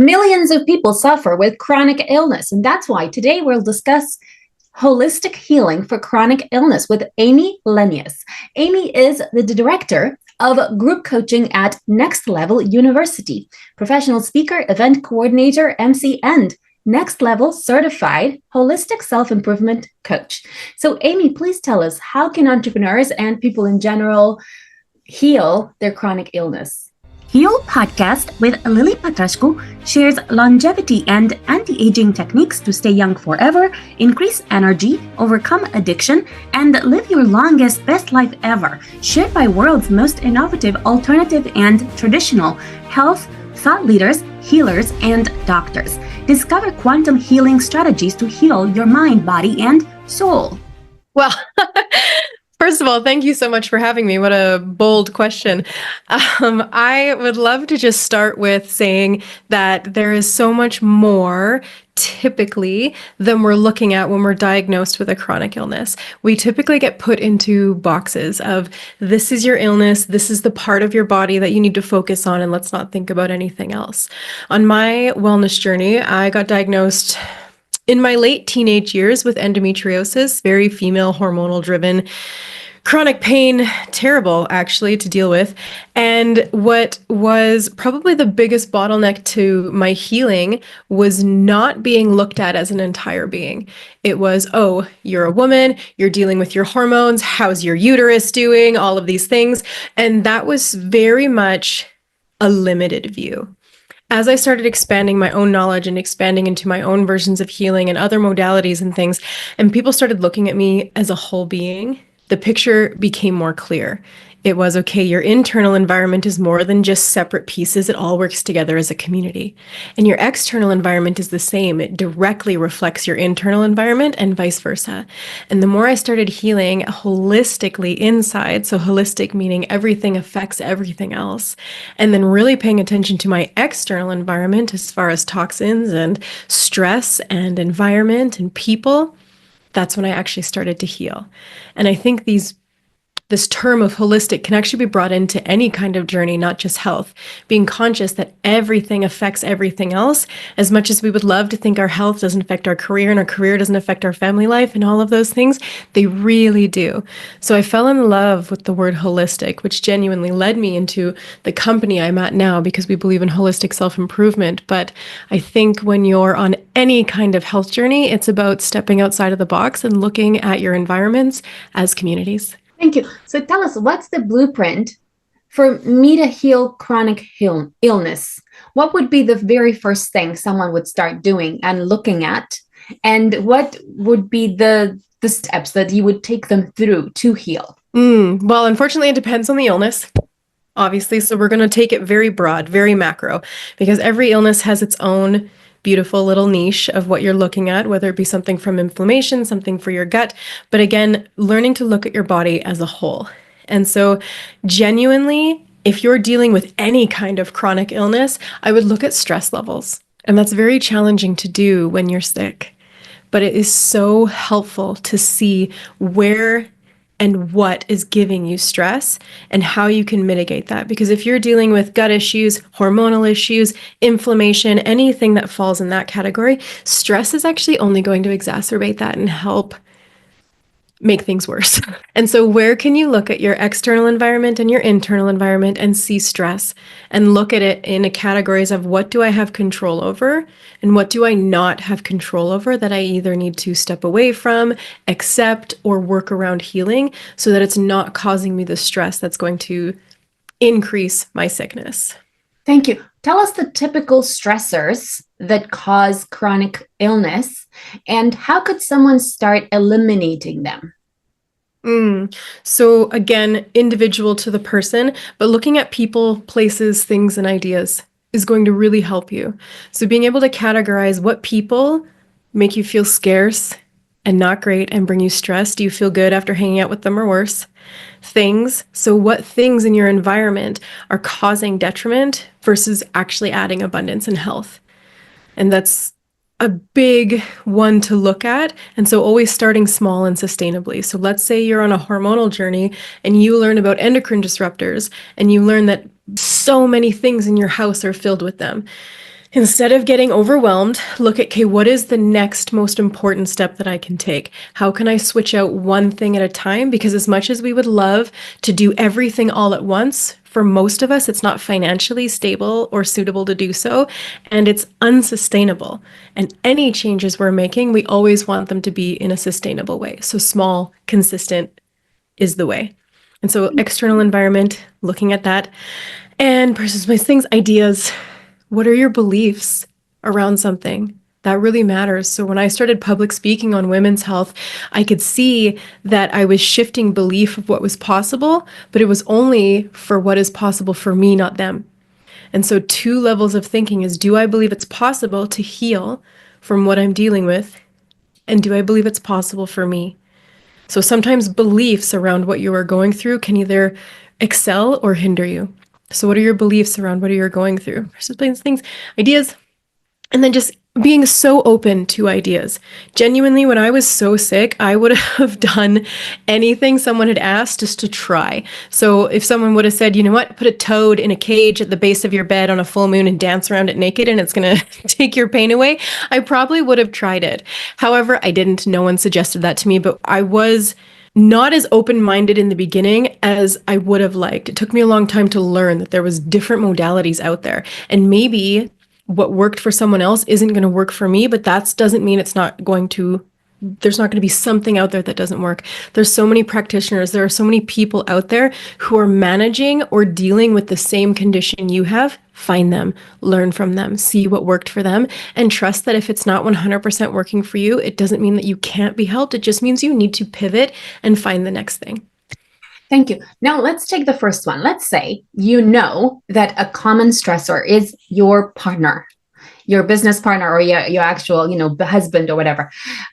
Millions of people suffer with chronic illness, and that's why today we'll discuss holistic healing for chronic illness with Amy Lenius. Amy is the director of group coaching at Next Level University, professional speaker, event coordinator, MC, and Next Level certified holistic self-improvement coach. So Amy, please tell us, how can entrepreneurs and people in general heal their chronic illness? Heal Podcast with Lily Patrascu shares longevity and anti-aging techniques to stay young forever, increase energy, overcome addiction, and live your longest, best life ever. Shared by world's most innovative, alternative, and traditional health thought leaders, healers, and doctors. Discover quantum healing strategies to heal your mind, body, and soul. Well, first of all, thank you so much for having me. What a bold question. I would love to just start with saying that there is so much more typically than we're looking at when we're diagnosed with a chronic illness. We typically get put into boxes of, this is your illness, this is the part of your body that you need to focus on, and let's not think about anything else. On my wellness journey, I got diagnosed in my late teenage years with endometriosis, very female hormonal driven chronic pain, terrible actually to deal with. And what was probably the biggest bottleneck to my healing was not being looked at as an entire being. It was, oh, you're a woman, you're dealing with your hormones, how's your uterus doing, all of these things. And that was very much a limited view. As I started expanding my own knowledge and expanding into my own versions of healing and other modalities and things, and people started looking at me as a whole being, the picture became more clear. It was, okay, your internal environment is more than just separate pieces. It all works together as a community. And your external environment is the same. It directly reflects your internal environment and vice versa. And the more I started healing holistically inside, so holistic meaning everything affects everything else, and then really paying attention to my external environment as far as toxins and stress and environment and people, that's when I actually started to heal. And I think this term of holistic can actually be brought into any kind of journey, not just health. Being conscious that everything affects everything else, as much as we would love to think our health doesn't affect our career and our career doesn't affect our family life and all of those things, they really do. So I fell in love with the word holistic, which genuinely led me into the company I'm at now, because we believe in holistic self-improvement. But I think when you're on any kind of health journey, it's about stepping outside of the box and looking at your environments as communities. Thank you. So tell us, what's the blueprint for me to heal chronic illness? What would be the very first thing someone would start doing and looking at? And what would be the steps that you would take them through to heal? Well, unfortunately, it depends on the illness, obviously. So we're going to take it very broad, very macro, because every illness has its own beautiful little niche of what you're looking at, whether it be something from inflammation, something for your gut. But again, learning to look at your body as a whole. And so genuinely, if you're dealing with any kind of chronic illness, I would look at stress levels. And that's very challenging to do when you're sick. But it is so helpful to see where and what is giving you stress and how you can mitigate that. Because if you're dealing with gut issues, hormonal issues, inflammation, anything that falls in that category, stress is actually only going to exacerbate that and help make things worse. And so where can you look at your external environment and your internal environment and see stress and look at it in a categories of, what do I have control over and what do I not have control over that I either need to step away from, accept, or work around healing so that it's not causing me the stress that's going to increase my sickness. Thank you. Tell us the typical stressors that cause chronic illness, and how could someone start eliminating them? So again, individual to the person, but looking at people, places, things, and ideas is going to really help you. So being able to categorize what people make you feel scarce and not great and bring you stress. Do you feel good after hanging out with them or worse? Things. So what things in your environment are causing detriment versus actually adding abundance and health? And that's a big one to look at. And so always starting small and sustainably. So let's say you're on a hormonal journey and you learn about endocrine disruptors and you learn that so many things in your house are filled with them. Instead of getting overwhelmed, look at, okay, what is the next most important step that I can take? How can I switch out one thing at a time? Because as much as we would love to do everything all at once, for most of us, it's not financially stable or suitable to do so, and it's unsustainable. And any changes we're making, we always want them to be in a sustainable way. So small, consistent is the way. And so external environment, looking at that, and personal things, ideas. What are your beliefs around something? That really matters. So when I started public speaking on women's health, I could see that I was shifting belief of what was possible, but it was only for what is possible for me, not them. And so 2 levels of thinking is, do I believe it's possible to heal from what I'm dealing with? And do I believe it's possible for me? So sometimes beliefs around what you are going through can either excel or hinder you. So what are your beliefs around what you're going through? Things, ideas, and then just being so open to ideas. Genuinely, when I was so sick, I would have done anything someone had asked just to try. So if someone would have said, you know what, put a toad in a cage at the base of your bed on a full moon and dance around it naked and it's going to take your pain away, I probably would have tried it. However, I didn't. No one suggested that to me, but I was not as open-minded in the beginning as I would have liked. It took me a long time to learn that there was different modalities out there. And maybe what worked for someone else isn't going to work for me, but that doesn't mean there's not going to be something out there that doesn't work. There's so many practitioners. There are so many people out there who are managing or dealing with the same condition you have. Find them, learn from them, see what worked for them, and trust that if it's not 100% working for you, it doesn't mean that you can't be helped. It just means you need to pivot and find the next thing. Thank you. Now let's take the first one. Let's say you know that a common stressor is your partner, your business partner, or your actual, husband or whatever.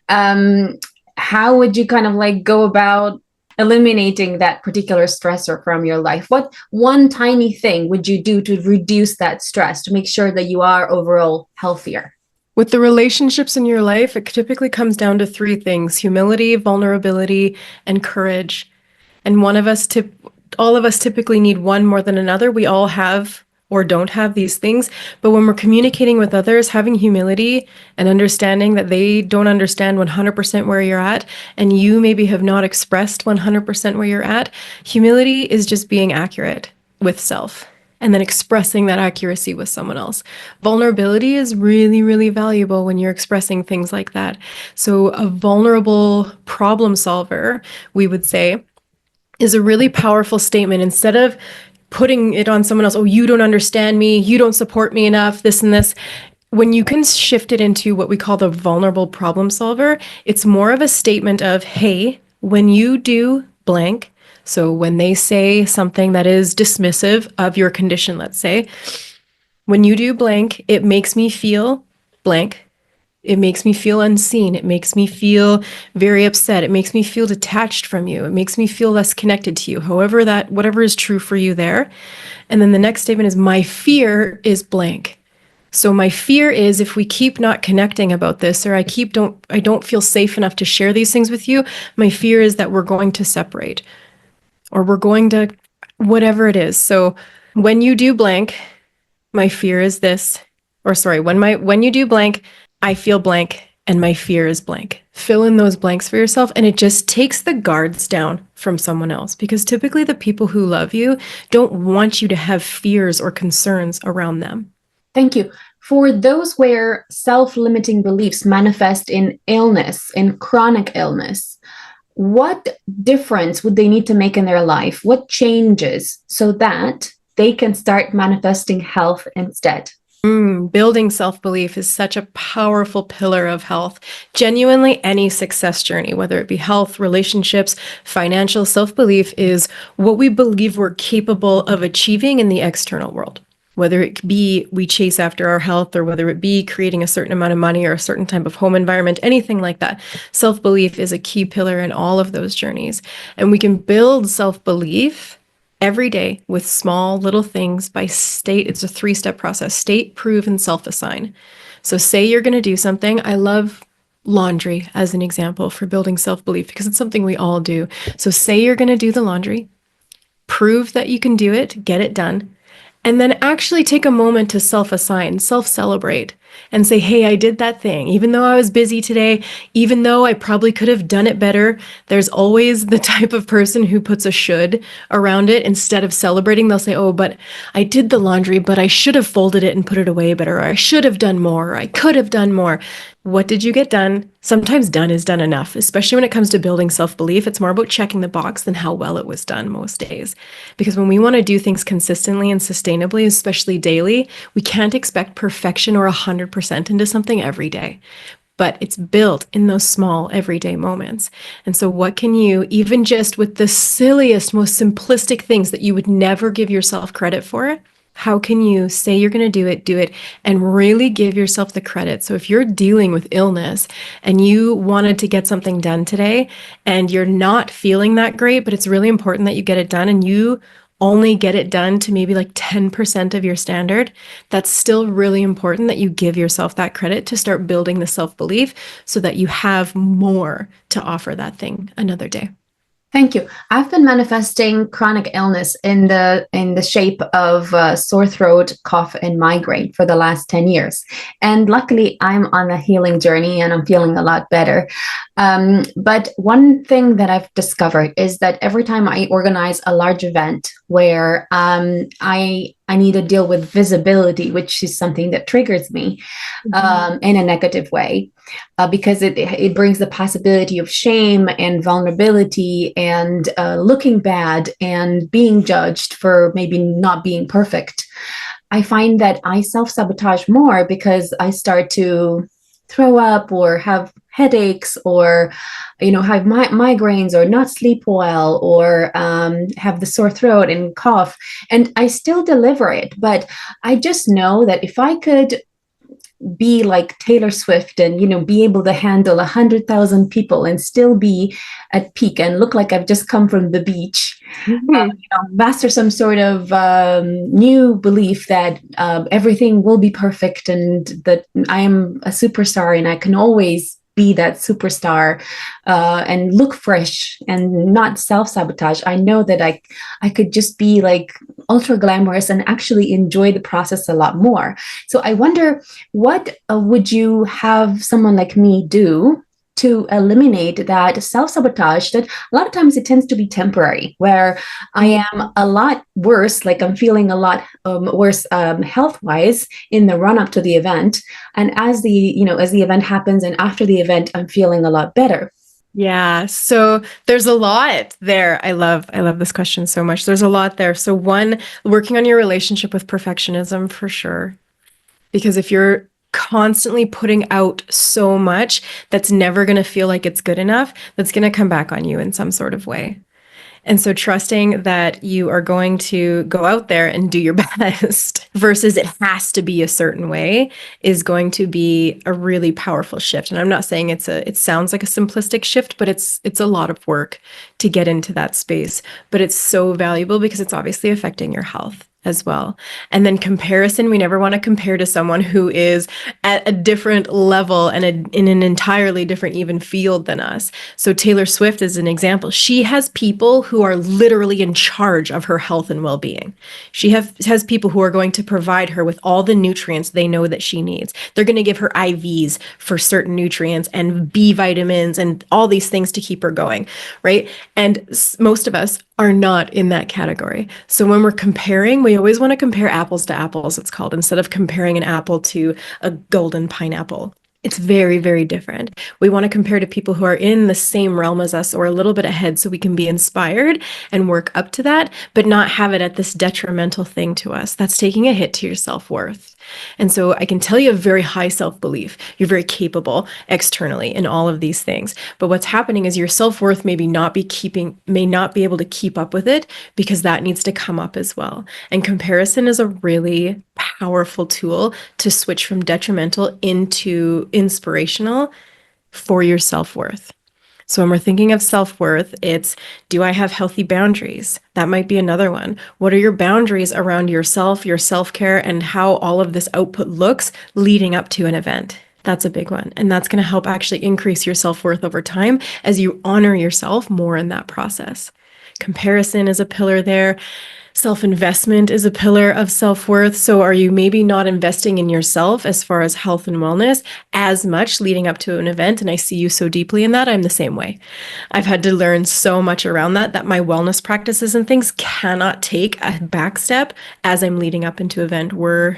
How would you kind of like go about eliminating that particular stressor from your life? What one tiny thing would you do to reduce that stress, to make sure that you are overall healthier? With the relationships in your life, it typically comes down to 3 things: humility, vulnerability, and courage. And all of us typically need one more than another. We all have or don't have these things. But when we're communicating with others, having humility and understanding that they don't understand 100% where you're at, and you maybe have not expressed 100% where you're at, humility is just being accurate with self and then expressing that accuracy with someone else. Vulnerability is really, really valuable when you're expressing things like that. So a vulnerable problem solver, we would say, is a really powerful statement. Instead of putting it on someone else, oh, you don't understand me, you don't support me enough, this and this. When you can shift it into what we call the vulnerable problem solver, it's more of a statement of, hey, when you do blank, so when they say something that is dismissive of your condition, let's say, when you do blank, it makes me feel blank. It makes me feel unseen. It makes me feel very upset. It makes me feel detached from you. It makes me feel less connected to you. Whatever is true for you there. And then the next statement is, my fear is blank. So my fear is, if we keep not connecting about this, or I don't feel safe enough to share these things with you, my fear is that we're going to separate, or we're going to, whatever it is. So when you do blank, my fear is this, or sorry, when you do blank, I feel blank and my fear is blank. Fill in those blanks for yourself, and it just takes the guards down from someone else, because typically the people who love you don't want you to have fears or concerns around them. Thank you. For those where self-limiting beliefs manifest in illness, in chronic illness, what difference would they need to make in their life? What changes so that they can start manifesting health instead? Building self-belief is such a powerful pillar of health. Genuinely, any success journey, whether it be health, relationships, financial, self-belief is what we believe we're capable of achieving in the external world. Whether it be we chase after our health, or whether it be creating a certain amount of money or a certain type of home environment, anything like that. Self-belief is a key pillar in all of those journeys. And we can build self-belief every day with small little things by state. It's a 3-step process: state, prove, and self-assign. So say you're going to do something. I love laundry as an example for building self-belief, because it's something we all do. So say you're going to do the laundry, prove that you can do it, get it done, And then actually take a moment to self-assign, self-celebrate, and say, hey, I did that thing. Even though I was busy today, even though I probably could have done it better, there's always the type of person who puts a should around it. Instead of celebrating, they'll say, oh, but I did the laundry, but I should have folded it and put it away better, or I should have done more, or I could have done more. What did you get done? Sometimes done is done enough, especially when it comes to building self-belief. It's more about checking the box than how well it was done most days. Because when we want to do things consistently and sustainably, especially daily, we can't expect perfection or 100% into something every day. But it's built in those small everyday moments. And so what can you, even just with the silliest, most simplistic things that you would never give yourself credit for, how can you say you're going to do it, and really give yourself the credit? So if you're dealing with illness and you wanted to get something done today and you're not feeling that great, but it's really important that you get it done, and you only get it done to maybe like 10% of your standard, that's still really important that you give yourself that credit to start building the self-belief so that you have more to offer that thing another day. Thank you. I've been manifesting chronic illness in the shape of sore throat, cough, and migraine for the last 10 years. And luckily, I'm on a healing journey and I'm feeling a lot better. But one thing that I've discovered is that every time I organize a large event where I need to deal with visibility, which is something that triggers me in a negative way, because it brings the possibility of shame and vulnerability and looking bad and being judged for maybe not being perfect. I find that I self-sabotage more because I start to throw up or have headaches or have migraines or not sleep well or have the sore throat and cough, and I still deliver it. But I just know that if I could be like Taylor Swift and be able to handle 100,000 people and still be at peak and look like I've just come from the beach, master some sort of new belief that everything will be perfect and that I am a superstar and I can always be that superstar and look fresh and not self-sabotage. I know that I could just be like ultra glamorous and actually enjoy the process a lot more. So I wonder, what would you have someone like me do to eliminate that self-sabotage that a lot of times it tends to be temporary, where I am a lot worse, like I'm feeling a lot worse health-wise in the run-up to the event. And as the event happens and after the event, I'm feeling a lot better. Yeah, so there's a lot there. I love this question so much. There's a lot there. So one, working on your relationship with perfectionism for sure. Because if you're constantly putting out so much that's never going to feel like it's good enough, that's going to come back on you in some sort of way. And so trusting that you are going to go out there and do your best versus it has to be a certain way is going to be a really powerful shift. And I'm not saying it sounds like a simplistic shift, but it's a lot of work to get into that space. But it's so valuable because it's obviously affecting your health as well. And then comparison, we never want to compare to someone who is at a different level and in an entirely different even field than us. So Taylor Swift is an example. She has people who are literally in charge of her health and well-being. She has people who are going to provide her with all the nutrients they know that she needs. They're going to give her IVs for certain nutrients and B vitamins and all these things to keep her going, right? And most of us are not in that category. So when we're comparing, we always want to compare apples to apples, it's called, instead of comparing an apple to a golden pineapple. It's very, very different. We want to compare to people who are in the same realm as us or a little bit ahead so we can be inspired and work up to that, but not have it at this detrimental thing to us. That's taking a hit to your self-worth. And so I can tell you have very high self-belief. You're very capable externally in all of these things. But what's happening is your self-worth may not be able to keep up with it because that needs to come up as well. And comparison is a really powerful tool to switch from detrimental into inspirational for your self-worth. So when we're thinking of self-worth, it's, do I have healthy boundaries? That might be another one. What are your boundaries around yourself, your self-care, and how all of this output looks leading up to an event? That's a big one. And that's going to help actually increase your self-worth over time as you honor yourself more in that process. Comparison is a pillar there. Self-investment is a pillar of self-worth. So are you maybe not investing in yourself as far as health and wellness as much leading up to an event? And I see you so deeply in that. I'm the same way. I've had to learn so much around that my wellness practices and things cannot take a back step as I'm leading up into event. We're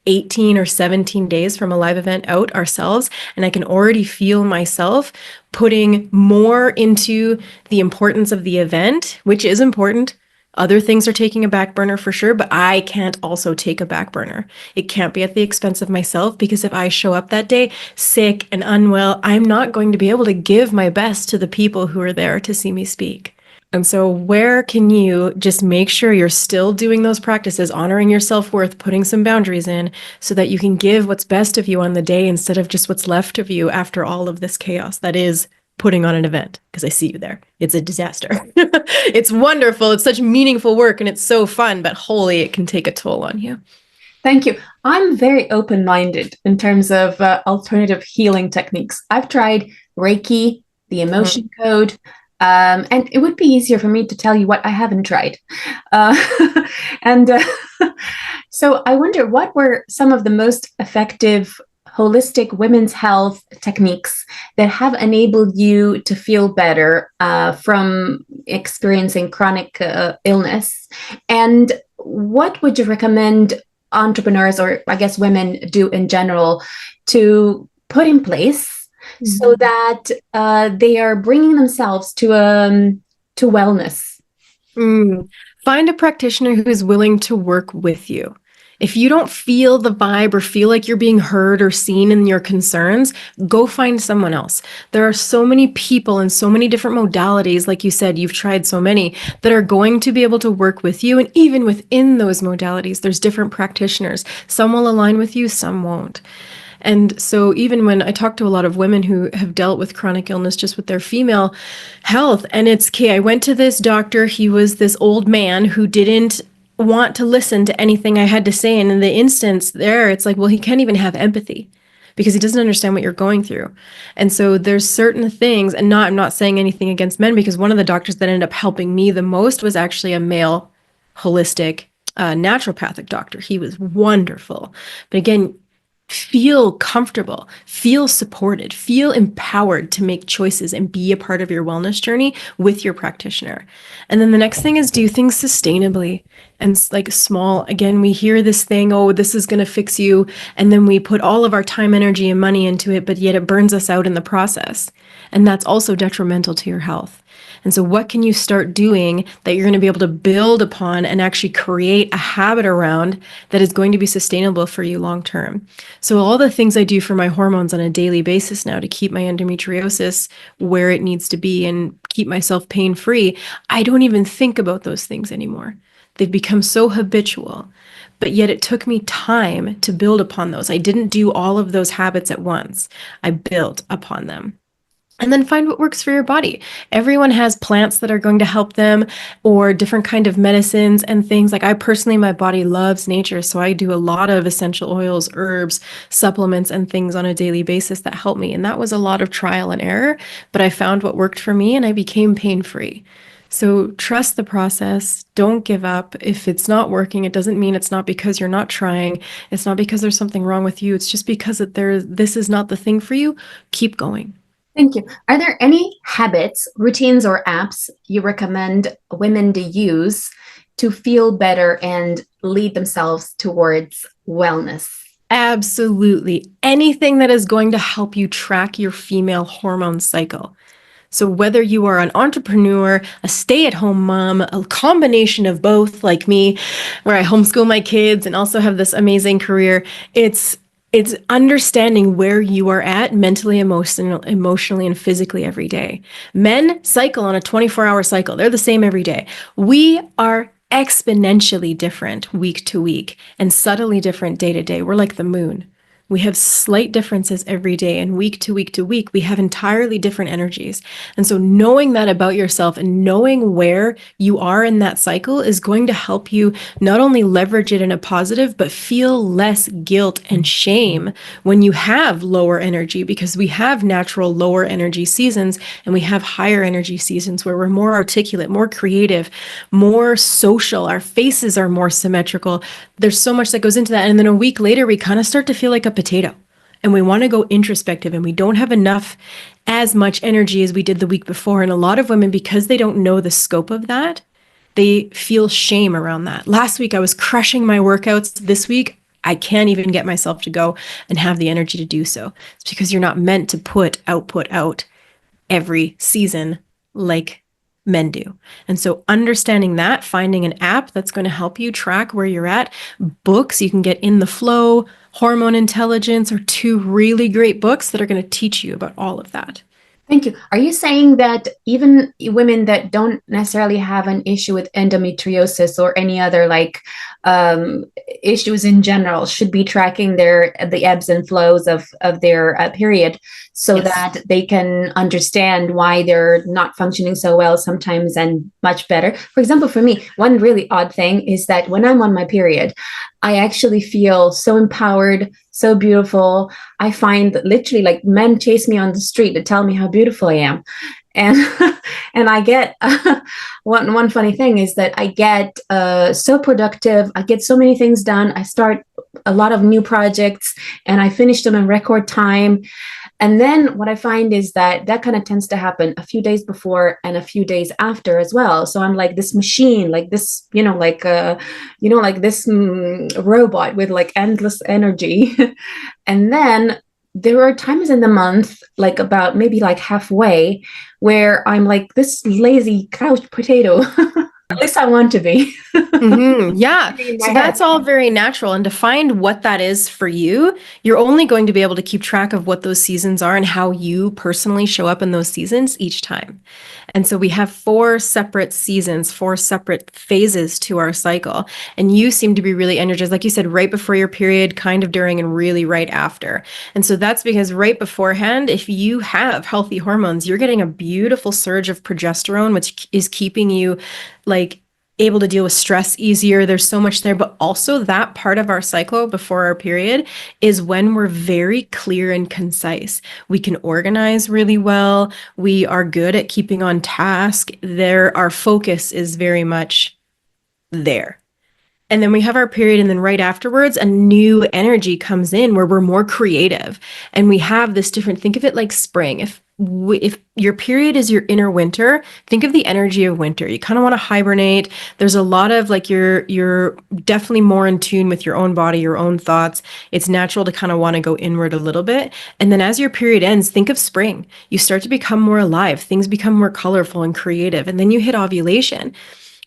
18 or 17 days from a live event out ourselves, and I can already feel myself putting more into the importance of the event, which is important. Other things are taking a back burner for sure, but I can't also take a back burner. It can't be at the expense of myself, because if I show up that day sick and unwell, I'm not going to be able to give my best to the people who are there to see me speak. And so where can you just make sure you're still doing those practices, honoring your self-worth, putting some boundaries in so that you can give what's best of you on the day instead of just what's left of you after all of this chaos that is putting on an event? Because I see you there. It's a disaster. It's wonderful. It's such meaningful work and it's so fun, but holy, it can take a toll on you. Thank you. I'm very open-minded in terms of alternative healing techniques. I've tried Reiki, the emotion code, and it would be easier for me to tell you what I haven't tried. And so I wonder, what were some of the most effective holistic women's health techniques that have enabled you to feel better from experiencing chronic illness? And what would you recommend entrepreneurs, or I guess women, do in general to put in place so that they are bringing themselves to wellness? Find a practitioner who is willing to work with you. If you don't feel the vibe or feel like you're being heard or seen in your concerns, go find someone else. There are so many people and so many different modalities, like you said, you've tried so many, that are going to be able to work with you. And even within those modalities, there's different practitioners. Some will align with you, some won't. And so even when I talk to a lot of women who have dealt with chronic illness just with their female health, and it's, okay, I went to this doctor, he was this old man who didn't want to listen to anything I had to say. And in the instance there, it's like, well, he can't even have empathy because he doesn't understand what you're going through. And so there's certain things, and I'm not saying anything against men, because one of the doctors that ended up helping me the most was actually a male holistic naturopathic doctor. He was wonderful. But again, feel comfortable, feel supported, feel empowered to make choices and be a part of your wellness journey with your practitioner. And then the next thing is do things sustainably and like small. Again, we hear this thing, oh, this is going to fix you. And then we put all of our time, energy, and money into it, but yet it burns us out in the process. And that's also detrimental to your health. And so what can you start doing that you're going to be able to build upon and actually create a habit around that is going to be sustainable for you long term? So all the things I do for my hormones on a daily basis now to keep my endometriosis where it needs to be and keep myself pain-free, I don't even think about those things anymore. They've become so habitual. But yet it took me time to build upon those. I didn't do all of those habits at once. I built upon them. And then find what works for your body. Everyone has plants that are going to help them, or different kind of medicines and things. Like I personally, my body loves nature. So I do a lot of essential oils, herbs, supplements, and things on a daily basis that help me. And that was a lot of trial and error, but I found what worked for me and I became pain-free. So trust the process. Don't give up. If it's not working, it doesn't mean it's not because you're not trying. It's not because there's something wrong with you. It's just because this is not the thing for you. Keep going. Thank you. Are there any habits, routines, or apps you recommend women to use to feel better and lead themselves towards wellness? Absolutely. Anything that is going to help you track your female hormone cycle. So whether you are an entrepreneur, a stay-at-home mom, a combination of both like me, where I homeschool my kids and also have this amazing career, it's understanding where you are at mentally, emotionally, and physically every day. Men cycle on a 24-hour cycle. They're the same every day. We are exponentially different week to week and subtly different day to day. We're like the moon. We have slight differences every day, and week to week to week, we have entirely different energies. And so knowing that about yourself and knowing where you are in that cycle is going to help you not only leverage it in a positive, but feel less guilt and shame when you have lower energy, because we have natural lower energy seasons and we have higher energy seasons where we're more articulate, more creative, more social. Our faces are more symmetrical. There's so much that goes into that. And then a week later, we kind of start to feel like a potato and we want to go introspective and we don't have enough as much energy as we did the week before. And a lot of women, because they don't know the scope of that, they feel shame around that. Last week, I was crushing my workouts. This week, I can't even get myself to go and have the energy to do so. It's because you're not meant to put output out every season like men do. And so understanding that, finding an app that's going to help you track where you're at, books you can get in the flow, Hormone Intelligence are two really great books that are going to teach you about all of that. Thank you. Are you saying that even women that don't necessarily have an issue with endometriosis or any other issues in general should be tracking the ebbs and flows of their period so Yes. that they can understand why they're not functioning so well sometimes and much better? For example, for me, one really odd thing is that when I'm on my period, I actually feel so empowered, so beautiful. I find that literally like men chase me on the street to tell me how beautiful I am. And and I get one funny thing is that I get so productive. I get so many things done. I start a lot of new projects and I finish them in record time. And then what I find is that kind of tends to happen a few days before and a few days after as well. So I'm like this machine, like this, like this robot with like endless energy. And then there are times in the month, like about maybe like halfway, where I'm like this lazy couch potato. At least I want to be. Mm-hmm. Yeah. In my So head. that's all very natural. And to find what that is for you, you're only going to be able to keep track of what those seasons are and how you personally show up in those seasons each time. And so we have 4 separate seasons, 4 separate phases to our cycle. And you seem to be really energized, like you said, right before your period, kind of during, and really right after. And so that's because right beforehand, if you have healthy hormones, you're getting a beautiful surge of progesterone, which is keeping you like able to deal with stress easier. There's so much there, but also that part of our cycle before our period is when we're very clear and concise. We can organize really well. We are good at keeping on task. Our focus is very much there. And then we have our period, and then right afterwards, a new energy comes in where we're more creative. And we have this different, think of it like spring. If your period is your inner winter, think of the energy of winter. You kind of want to hibernate. There's a lot of like you're definitely more in tune with your own body, your own thoughts. It's natural to kind of want to go inward a little bit. And then as your period ends, think of spring. You start to become more alive. Things become more colorful and creative. And then you hit ovulation,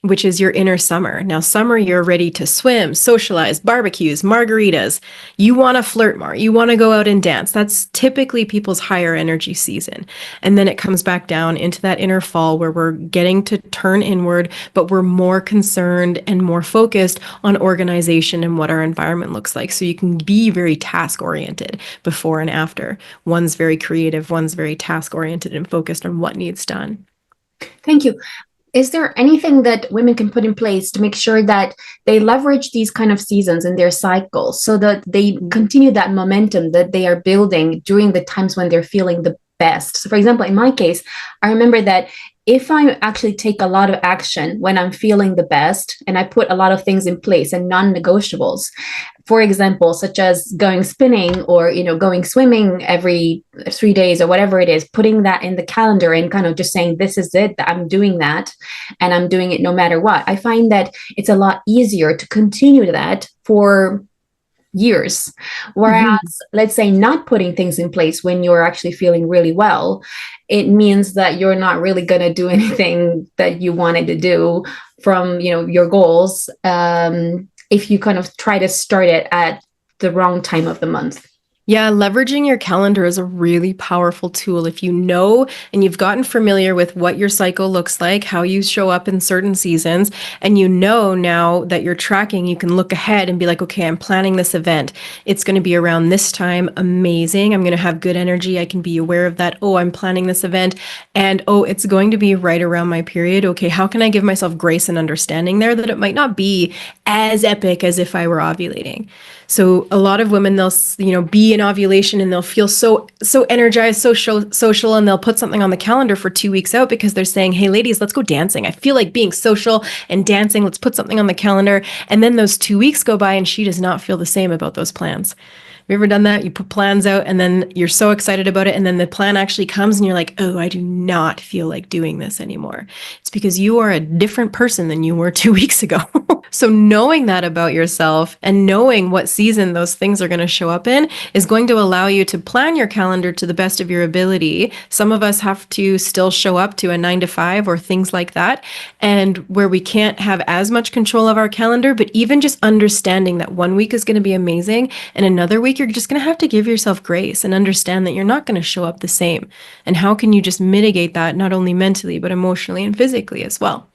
which is your inner summer. Now, summer, you're ready to swim, socialize, barbecues, margaritas. You want to flirt more. You want to go out and dance. That's typically people's higher energy season. And then it comes back down into that inner fall where we're getting to turn inward, but we're more concerned and more focused on organization and what our environment looks like. So you can be very task oriented before and after. One's very creative, one's very task oriented and focused on what needs done. Thank you. Is there anything that women can put in place to make sure that they leverage these kind of seasons in their cycles so that they continue that momentum that they are building during the times when they're feeling the best? So, for example, in my case, I remember that if I actually take a lot of action when I'm feeling the best and I put a lot of things in place and non-negotiables, for example, such as going spinning or, going swimming every 3 days or whatever it is, putting that in the calendar and kind of just saying, this is it, I'm doing that and I'm doing it no matter what. I find that it's a lot easier to continue that for years. Whereas, let's say not putting things in place when you're actually feeling really well, it means that you're not really going to do anything that you wanted to do from, your goals. If you kind of try to start it at the wrong time of the month. Yeah, leveraging your calendar is a really powerful tool. If you know and you've gotten familiar with what your cycle looks like, how you show up in certain seasons, and you know now that you're tracking, you can look ahead and be like, okay, I'm planning this event. It's going to be around this time. Amazing. I'm going to have good energy. I can be aware of that. Oh, I'm planning this event. And oh, it's going to be right around my period. Okay, how can I give myself grace and understanding there that it might not be as epic as if I were ovulating? So a lot of women, they'll, be in ovulation and they'll feel so energized, so social, and they'll put something on the calendar for 2 weeks out because they're saying, "Hey, ladies, let's go dancing. I feel like being social and dancing. Let's put something on the calendar." And then those 2 weeks go by, and she does not feel the same about those plans. Have you ever done that? You put plans out and then you're so excited about it. And then the plan actually comes and you're like, oh, I do not feel like doing this anymore. It's because you are a different person than you were 2 weeks ago. So knowing that about yourself and knowing what season those things are going to show up in is going to allow you to plan your calendar to the best of your ability. Some of us have to still show up to a 9 to 5 or things like that. And where we can't have as much control of our calendar, but even just understanding that 1 week is going to be amazing and another week you're just going to have to give yourself grace and understand that you're not going to show up the same. And how can you just mitigate that, not only mentally, but emotionally and physically as well?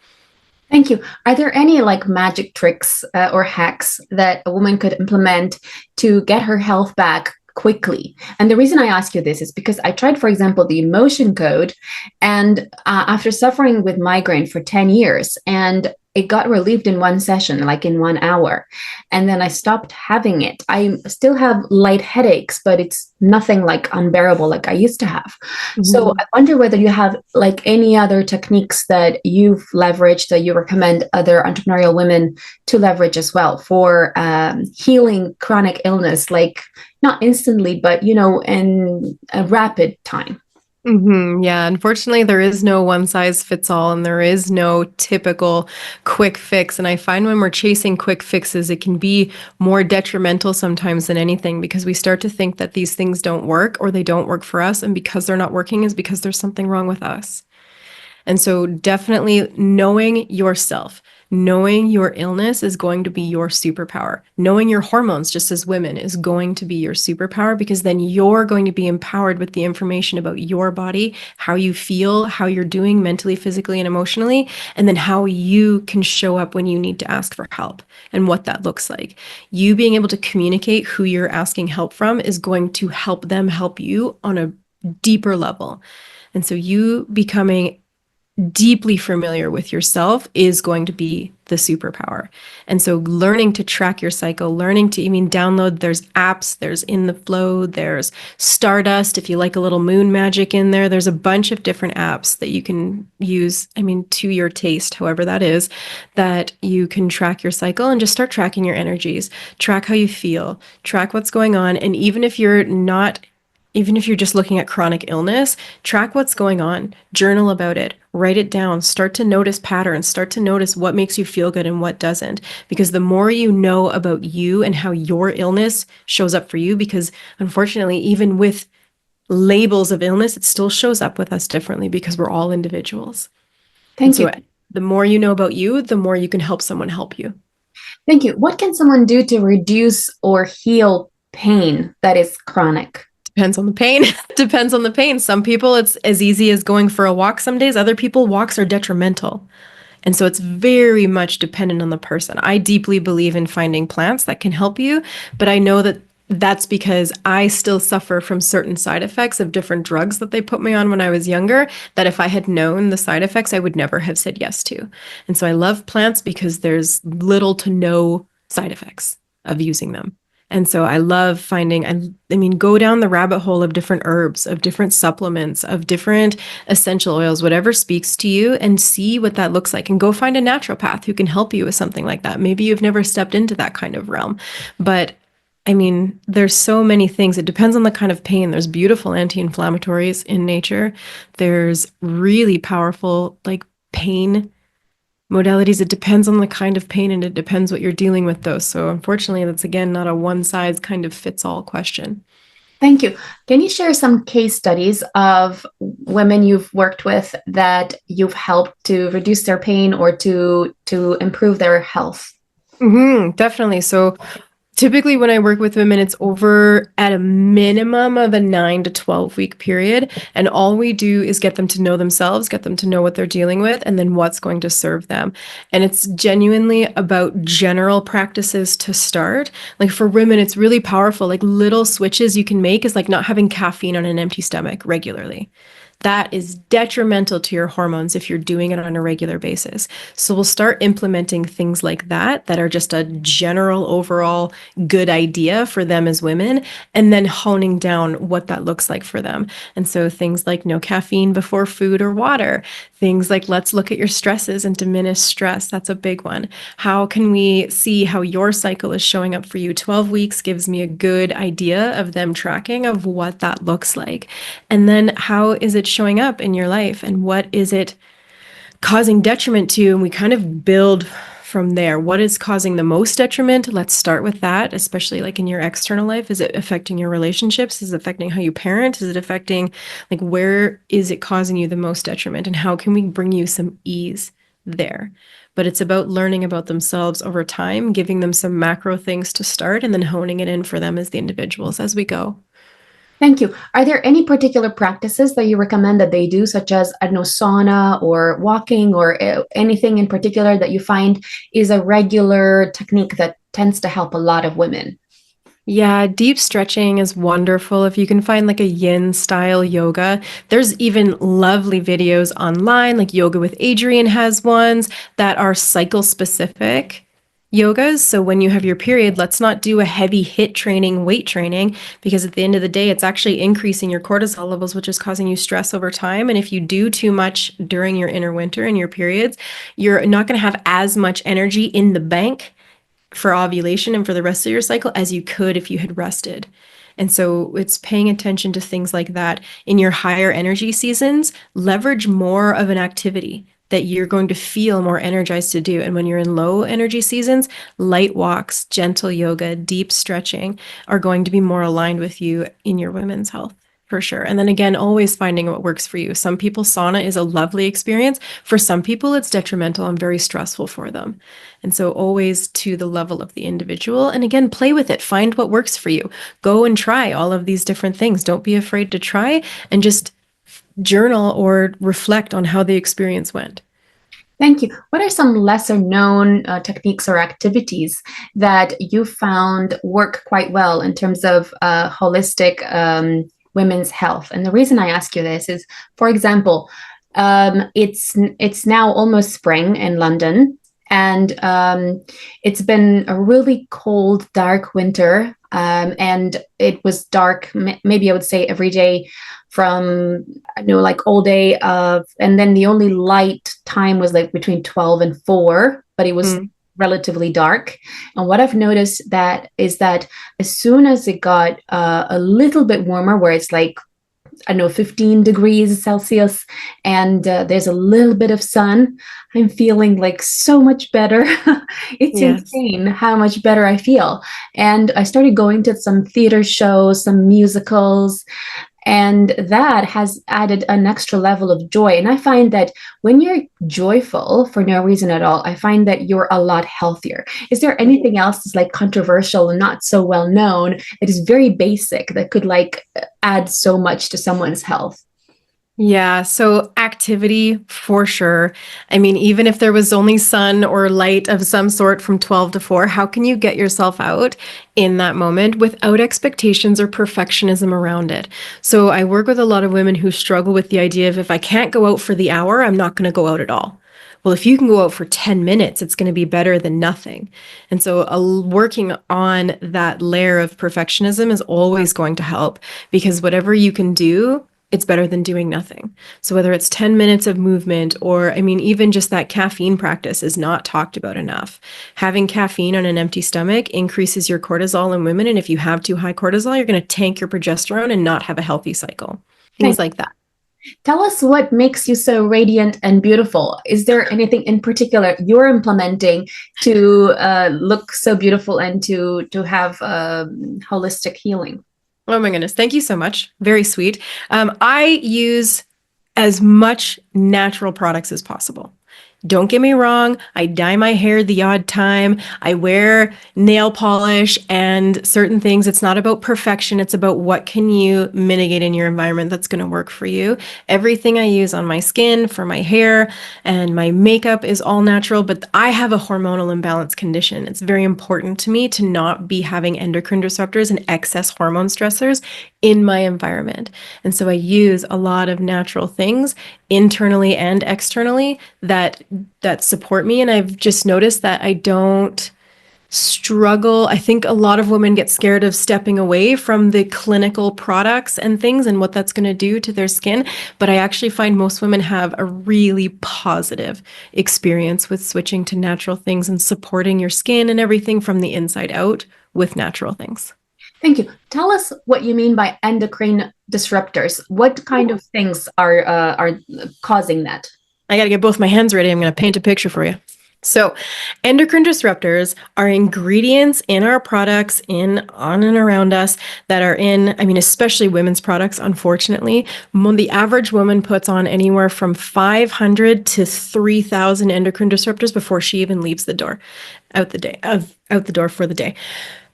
Thank you. Are there any like magic tricks or hacks that a woman could implement to get her health back quickly? And the reason I ask you this is because I tried, for example, the emotion code, and after suffering with migraine for 10 years, and it got relieved in one session, like in 1 hour. And then I stopped having it. I still have light headaches, but it's nothing like unbearable like I used to have. So Mm-hmm. I wonder whether you have like any other techniques that you've leveraged that you recommend other entrepreneurial women to leverage as well for healing chronic illness, like not instantly, but in a rapid time. Yeah, unfortunately, there is no one size fits all, and there is no typical quick fix. And I find when we're chasing quick fixes, it can be more detrimental sometimes than anything because we start to think that these things don't work or they don't work for us. And because they're not working is because there's something wrong with us. And so definitely knowing yourself, knowing your illness is going to be your superpower. Knowing your hormones, just as women, is going to be your superpower because then you're going to be empowered with the information about your body, how you feel, how you're doing mentally, physically, and emotionally, and then how you can show up when you need to ask for help and what that looks like. You being able to communicate who you're asking help from is going to help them help you on a deeper level. And so you becoming deeply familiar with yourself is going to be the superpower. And so learning to track your cycle, learning to download, there's apps, there's In the Flow, there's Stardust. If you like a little moon magic in there, there's a bunch of different apps that you can use, to your taste, however that is, that you can track your cycle and just start tracking your energies, track how you feel, track what's going on. And even if you're just looking at chronic illness, track what's going on, journal about it, write it down, start to notice patterns, start to notice what makes you feel good and what doesn't. Because the more you know about you and how your illness shows up for you, because unfortunately, even with labels of illness, it still shows up with us differently because we're all individuals. And Thank so you. the more you know about you, the more you can help someone help you. Thank you. What can someone do to reduce or heal pain that is chronic? Depends on the pain. Depends on the pain. Some people, it's as easy as going for a walk some days. Other people, walks are detrimental. And so it's very much dependent on the person. I deeply believe in finding plants that can help you, but I know that that's because I still suffer from certain side effects of different drugs that they put me on when I was younger, that if I had known the side effects, I would never have said yes to. And so I love plants because there's little to no side effects of using them. And so I love finding, go down the rabbit hole of different herbs, of different supplements, of different essential oils, whatever speaks to you, and see what that looks like. And go find a naturopath who can help you with something like that. Maybe you've never stepped into that kind of realm. But there's so many things. It depends on the kind of pain. There's beautiful anti-inflammatories in nature. There's really powerful, pain modalities. It depends on the kind of pain and it depends what you're dealing with, though. So unfortunately, that's again not a one size kind of fits all question. Thank you. Can you share some case studies of women you've worked with that you've helped to reduce their pain or to improve their health? Definitely. So Typically, when I work with women, it's over at a minimum of a 9 to 12 week period. And all we do is get them to know themselves, get them to know what they're dealing with, and then what's going to serve them. And it's genuinely about general practices to start. Like for women, it's really powerful. Like little switches you can make is like not having caffeine on an empty stomach regularly. That is detrimental to your hormones if you're doing it on a regular basis. So we'll start implementing things like that that are just a general overall good idea for them as women, and then honing down what that looks like for them. And so things like no caffeine before food or water, things like let's look at your stresses and diminish stress. That's a big one. How can we see how your cycle is showing up for you? 12 weeks gives me a good idea of them tracking of what that looks like. And then how is it showing up in your life and what is it causing detriment to? And we kind of build from there. What is causing the most detriment? Let's start with that, especially like in your external life. Is it affecting your relationships? Is it affecting how you parent? Is it affecting, like, where is it causing you the most detriment? And how can we bring you some ease there? But it's about learning about themselves over time, giving them some macro things to start, and then honing it in for them as the individuals as we go. Thank you. Are there any particular practices that you recommend that they do, such as, I don't know, sauna or walking, or anything in particular that you find is a regular technique that tends to help a lot of women? Yeah, deep stretching is wonderful. If you can find like a yin style yoga, there's even lovely videos online, like Yoga with Adriene has ones that are cycle specific yogas. So when you have your period, let's not do a heavy hit training, weight training, because at the end of the day, it's actually increasing your cortisol levels, which is causing you stress over time. And if you do too much during your inner winter and your periods, you're not going to have as much energy in the bank for ovulation and for the rest of your cycle as you could if you had rested. And so it's paying attention to things like that. In your higher energy seasons, leverage more of an activity that you're going to feel more energized to do. And when you're in low energy seasons, light walks, gentle yoga, deep stretching are going to be more aligned with you in your women's health. For sure. And then again, always finding what works for you. Some people, sauna is a lovely experience. For some people, it's detrimental and very stressful for them. And so always to the level of the individual. And again, play with it. Find what works for you. Go and try all of these different things. Don't be afraid to try, and just journal or reflect on how the experience went. Thank you. What are some lesser known techniques or activities that you found work quite well in terms of holistic women's health? And the reason I ask you this is, for example, it's now almost spring in London, and it's been a really cold, dark winter. And it was dark, maybe I would say every day from, I know, like all day and then the only light time was like between 12 and 4, but it was relatively dark. And what I've noticed that is that as soon as it got a little bit warmer, where it's like, I know, 15 degrees Celsius, and there's a little bit of sun, I'm feeling like so much better. It's insane how much better I feel. And I started going to some theater shows, some musicals, and that has added an extra level of joy. And I find that when you're joyful for no reason at all, I find that you're a lot healthier. Is there anything else that's like controversial and not so well known that is very basic that could like add so much to someone's health? Yeah, so activity for sure. I mean, even if there was only sun or light of some sort from 12 to 4, how can you get yourself out in that moment without expectations or perfectionism around it? So I work with a lot of women who struggle with the idea of, if I can't go out for the hour, I'm not going to go out at all. Well, if you can go out for 10 minutes, it's going to be better than nothing. And so working on that layer of perfectionism is always going to help, because whatever you can do, it's better than doing nothing. So whether it's 10 minutes of movement, or, I mean, even just that caffeine practice is not talked about enough. Having caffeine on an empty stomach increases your cortisol in women. And if you have too high cortisol, you're going to tank your progesterone and not have a healthy cycle. Things like that. Tell us what makes you so radiant and beautiful. Is there anything in particular you're implementing to look so beautiful and to have holistic healing? Oh my goodness. Thank you so much. Very sweet. I use as much natural products as possible. Don't get me wrong, I dye my hair the odd time. I wear nail polish and certain things. It's not about perfection. It's about what can you mitigate in your environment that's going to work for you. Everything I use on my skin, for my hair, and my makeup is all natural, but I have a hormonal imbalance condition. It's very important to me to not be having endocrine disruptors and excess hormone stressors in my environment. And so I use a lot of natural things internally and externally that support me. And I've just noticed that I don't struggle. I think a lot of women get scared of stepping away from the clinical products and things and what that's going to do to their skin. But I actually find most women have a really positive experience with switching to natural things and supporting your skin and everything from the inside out with natural things. Thank you. Tell us what you mean by endocrine disruptors. What kind of things are causing that? I got to get both my hands ready. I'm going to paint a picture for you. So, endocrine disruptors are ingredients in our products, on and around us that are in, I mean, especially women's products, unfortunately. The average woman puts on anywhere from 500 to 3,000 endocrine disruptors before she even leaves the door, out the door for the day.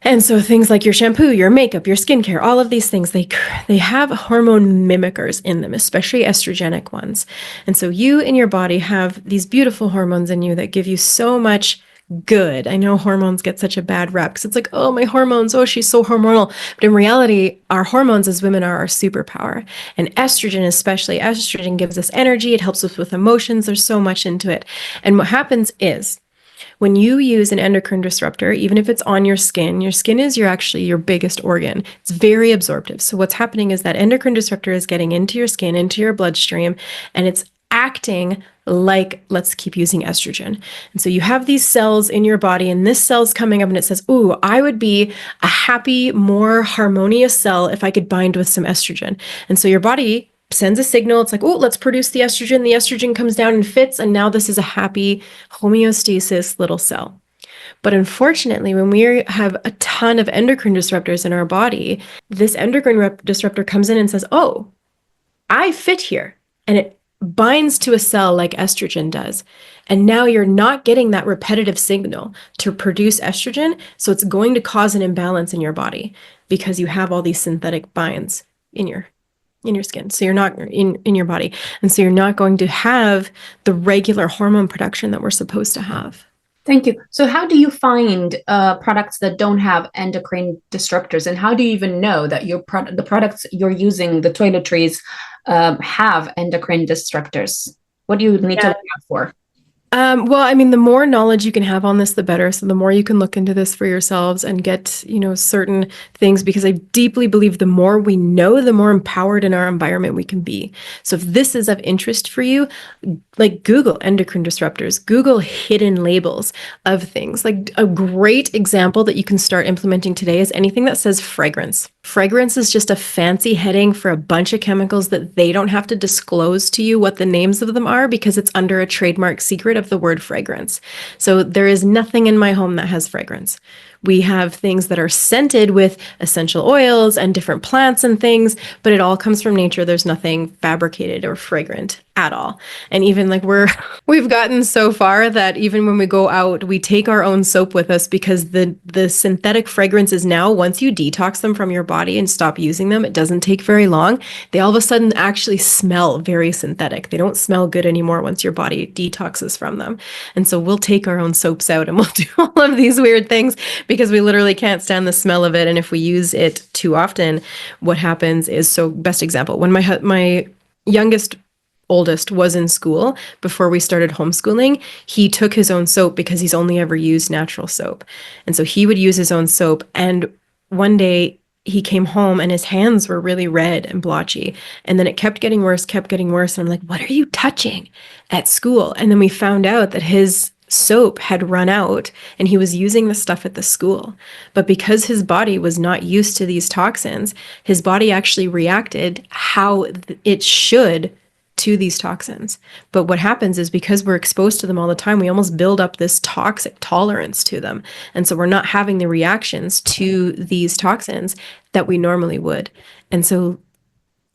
And so things like your shampoo, your makeup, your skincare, all of these things, they have hormone mimickers in them, especially estrogenic ones. And so you in your body have these beautiful hormones in you that give you so much good. I know hormones get such a bad rap because it's like, oh, my hormones, oh, she's so hormonal. But in reality, our hormones as women are our superpower. And estrogen, especially, estrogen gives us energy. It helps us with emotions. There's so much into it. And what happens is, when you use an endocrine disruptor, even if it's on your skin is actually your biggest organ. It's very absorptive. So what's happening is that endocrine disruptor is getting into your skin, into your bloodstream, and it's acting like, let's keep using estrogen. And so you have these cells in your body, and this cell's coming up and it says, ooh, I would be a happy, more harmonious cell if I could bind with some estrogen. And so your body sends a signal. It's like, oh, let's produce the estrogen. The estrogen comes down and fits. And now this is a happy homeostasis little cell. But unfortunately, when we have a ton of endocrine disruptors in our body, this endocrine disruptor comes in and says, oh, I fit here. And it binds to a cell like estrogen does. And now you're not getting that repetitive signal to produce estrogen. So it's going to cause an imbalance in your body because you have all these synthetic binds in your skin. So you're not in your body. And so you're not going to have the regular hormone production that we're supposed to have. Thank you. So how do you find products that don't have endocrine disruptors? And how do you even know that the products you're using, the toiletries, have endocrine disruptors? What do you need to look out for? Well, I mean, the more knowledge you can have on this, the better. So the more you can look into this for yourselves and get, certain things, because I deeply believe the more we know, the more empowered in our environment we can be. So if this is of interest for you, like Google endocrine disruptors, Google hidden labels of things. Like a great example that you can start implementing today is anything that says fragrance. Fragrance is just a fancy heading for a bunch of chemicals that they don't have to disclose to you what the names of them are because it's under a trademark secret of the word fragrance. So there is nothing in my home that has fragrance. We have things that are scented with essential oils and different plants and things, but it all comes from nature. There's nothing fabricated or fragrant at all. And even like we've gotten so far that even when we go out, we take our own soap with us because the synthetic fragrances now, once you detox them from your body and stop using them, it doesn't take very long. They all of a sudden actually smell very synthetic. They don't smell good anymore once your body detoxes from them. And so we'll take our own soaps out and we'll do all of these weird things because we literally can't stand the smell of it. And if we use it too often, what happens is, so best example, when my oldest was in school before we started homeschooling, he took his own soap because he's only ever used natural soap. And so he would use his own soap. And one day he came home and his hands were really red and blotchy. And then it kept getting worse. And I'm like, what are you touching at school? And then we found out that his soap had run out and he was using the stuff at the school. But because his body was not used to these toxins, his body actually reacted how it should to these toxins. But what happens is because we're exposed to them all the time, we almost build up this toxic tolerance to them. And so we're not having the reactions to these toxins that we normally would. And so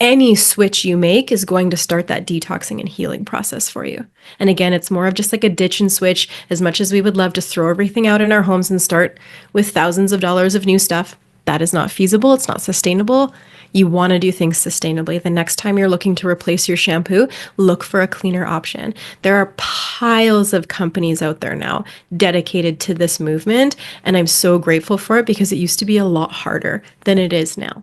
any switch you make is going to start that detoxing and healing process for you. And again, it's more of just like a ditch and switch. As much as we would love to throw everything out in our homes and start with thousands of dollars of new stuff, that is not feasible. It's not sustainable. You want to do things sustainably. The next time you're looking to replace your shampoo, look for a cleaner option. There are piles of companies out there now dedicated to this movement, and I'm so grateful for it because it used to be a lot harder than it is now.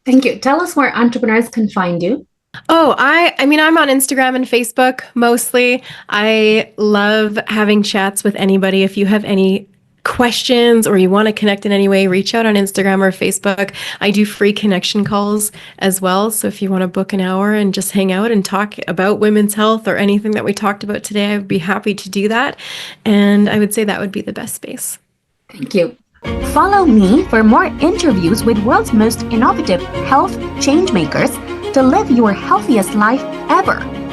Thank you. Tell us where entrepreneurs can find you. Oh, I mean, I'm on Instagram and Facebook mostly. I love having chats with anybody. If you have any questions or you want to connect in any way, reach out on Instagram or Facebook. I do free connection calls as well. So if you want to book an hour and just hang out and talk about women's health or anything that we talked about today, I would be happy to do that. And I would say that would be the best space. Thank you. Follow me for more interviews with world's most innovative health change makers to live your healthiest life ever.